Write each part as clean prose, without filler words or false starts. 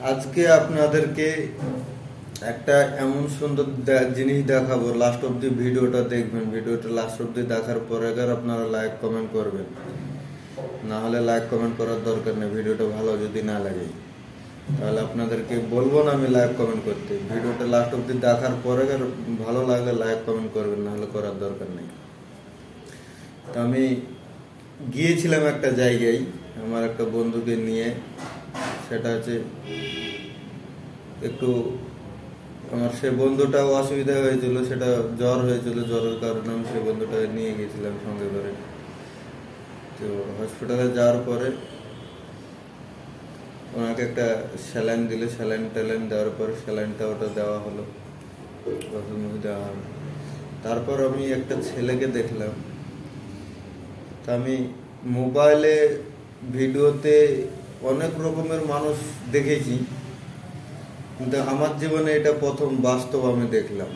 আজকে আপনাদেরকে একটা এমন সুন্দর জিনিস দেখাবো। লাস্ট অব্দি ভিডিওটা দেখবেন। ভিডিওটা লাস্ট অব্দি দেখার পরে আপনারা লাইক কমেন্ট করবেন, না হলে লাইক কমেন্ট করার দরকার নেই। ভিডিওটা ভালো যদি না লাগে তাহলে আপনাদেরকে বলবো না আমি লাইক কমেন্ট করতে। ভিডিওটা লাস্ট অব্দি দেখার পরে ভালো লাগলে লাইক কমেন্ট করবেন, না হলে করার দরকার নেই। তো আমি গিয়েছিলাম একটা জায়গায় আমার একটা বন্ধুকে নিয়ে। সেটা হচ্ছে একটু আমার সে বন্ধুটাও অসুবিধা হয়েছিল, সেটা জ্বর হয়েছিল, জ্বরের কারণে আমি সে বন্ধুটাকে নিয়ে গেছিলাম সঙ্গে করে। তো হসপিটালে যাওয়ার পরে ওনাকে একটা স্যালাইন দিল, স্যালাইন দেওয়ার পরে স্যালাইনটা ওটা দেওয়া হলো, ওষুধ মুখে দেওয়া হলো। তারপর আমি একটা ছেলেকে দেখলাম। তা আমি মোবাইলে ভিডিওতে অনেক রকমের মানুষ দেখেছি, কিন্তু আমার জীবনে এটা প্রথম বাস্তব আমি দেখলাম।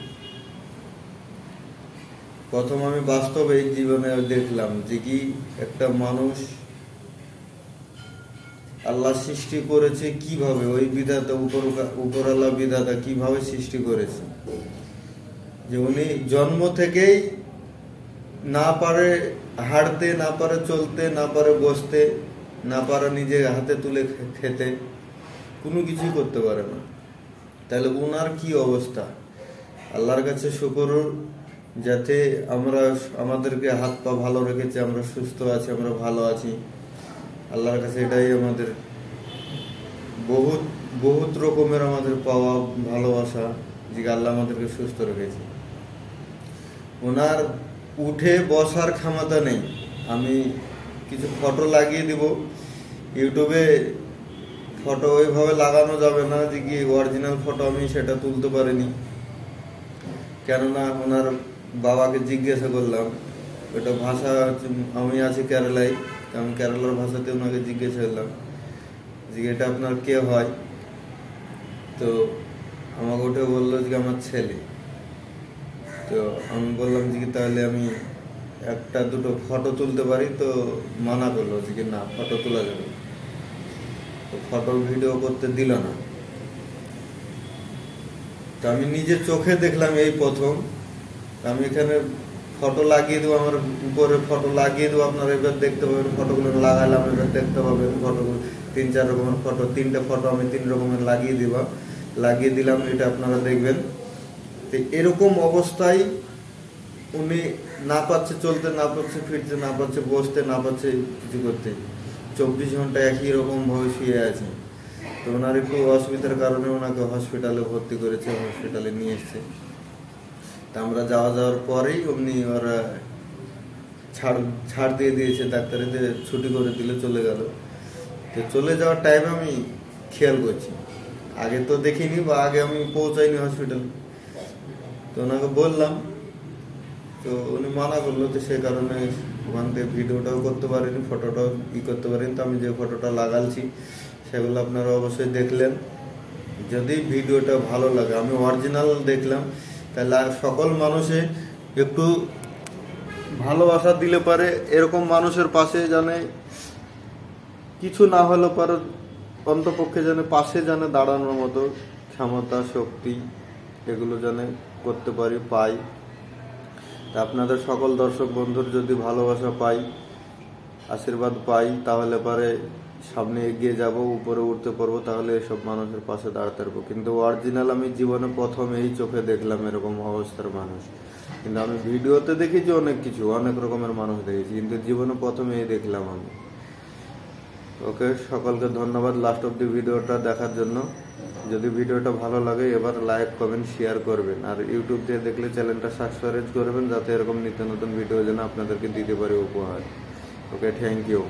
প্রথম আমি বাস্তব এই জীবনে দেখলাম যে কি একটা মানুষ আল্লাহ সৃষ্টি করেছে কিভাবে, ওই বিধাতা উপরওয়ালা বিধাতা কিভাবে সৃষ্টি করেছে, যে উনি জন্ম থেকেই না পারে হাঁটতে, না পারে চলতে, না পারে বসতে, না পারে নিজে হাতে তুলে খেতে, কোনো কিছুই করতে পারে না। তাহলে উনার কি অবস্থা। আল্লাহর কাছে শুকর যাতে আমরা আমাদেরকে হাত পা ভালো রেখেছে, আমরা সুস্থ আছি, আমরা ভালো আছি। আল্লাহর কাছে এটাই আমাদের বহুত বহুত রকমের আমাদের পাওয়া ভালোবাসা, যে আল্লাহ আমাদেরকে সুস্থ রেখেছে। ওনার উঠে বসার ক্ষমতা নেই। আমি কিছু ফটো লাগিয়ে দিব ইউটিউবে। ফটো ওইভাবে লাগানো যাবে না যে কি অরিজিনাল ফটো, আমি সেটা তুলতে পারিনি। কেননা ওনার বাবাকে জিজ্ঞাসা করলাম, ওটা ভাষা আমি আছি কেরালায়, আমি কেরালার ভাষাতে ওনাকে জিজ্ঞাসা করলাম যে এটা আপনার কে হয়। তো আমাকে ওটা বললো যে আমার ছেলে। তো আমি বললাম যে তাহলে আমি একটা দুটো ফটো তুলতে পারি। তো মানা করলো যে না, ফটো তোলা যাবে, তো ফটো ভিডিও করতে দিল না। তো আমি নিজের চোখে দেখলাম এই প্রথম। আমি এখানে ফটো লাগিয়ে দেবো, আমার উপরে ফটো লাগিয়ে দেবো, আপনারা এবার দেখতে পাবেন। ফটোগুলো লাগালাম, এবার দেখতে পাবেন ফটোগুলো 3-4 রকমের ফটো, 3টে ফটো আমি 3 রকমের লাগিয়ে দিলাম, এটা আপনারা দেখবেন। তো এরকম অবস্থায় উনি না পাচ্ছে চলতে, না পাচ্ছে ফিরতে, না পাচ্ছে বসতে, না পাচ্ছে কিছু করতে, 24 ঘন্টা একই রকম ভাবে শুয়ে আছে। তো ওনার একটু অসুবিধার কারণে ওনাকে হসপিটালে ভর্তি করেছে, হসপিটালে নিয়ে এসছে। তা আমরা যাওয়ার পরেই অমনি ওরা ছাড় দিয়ে দিয়েছে, ডাক্তারিতে ছুটি করে দিলে চলে গেল। তো চলে যাওয়ার টাইমে আমি খেয়াল করছি, আগে তো দেখিনি বা আগে আমি পৌঁছাইনি হসপিটাল। তো ওনাকে বললাম, তো উনি মানা করলো। তো সেই কারণে ওখান থেকে ভিডিওটাও করতে পারিনি, ফটোটাও করতে পারিনি। তো আমি যে ফটোটা লাগাচ্ছি সেগুলো আপনারা অবশ্যই দেখলেন। যদি ভিডিওটা ভালো লাগে, আমি অরিজিনাল দেখলাম, তাহলে সকল মানুষে একটু ভালোবাসা দিলে পারে। এরকম মানুষের পাশে জানে কিছু না হলে পারে অন্তপক্ষে জানে পাশে জানে দাঁড়ানোর মতো ক্ষমতা, শক্তি, এগুলো জানে করতে পারি, পাই। তা আপনাদের সকল দর্শক বন্ধুর যদি ভালোবাসা পাই, আশীর্বাদ পাই, তাহলে পারে সামনে এগিয়ে যাব, উপরে উঠতে পারবো, তাহলে এসব মানুষের পাশে দাঁড়াতে পারবো। কিন্তু অরিজিনাল আমি জীবনে প্রথম এই চোখে দেখলাম এরকম অবস্থার মানুষ। কিন্তু আমি ভিডিওতে দেখেছি অনেক কিছু, অনেক রকমের মানুষ দেখেছি, কিন্তু জীবনে প্রথম এই দেখলাম আমি। ওকে, সকলকে ধন্যবাদ লাস্ট অব্দি ভিডিওটা দেখার জন্য। যদি ভিডিওটা ভালো লাগে এবার লাইক কমেন্ট শেয়ার করবেন, আর ইউটিউব দিয়ে দেখলে চ্যানেলটা সাবস্ক্রাইব করবেন, যাতে এরকম নিত্য নতুন ভিডিও যেন আপনাদেরকে দিতে পারে উপহার। ওকে, থ্যাংক ইউ।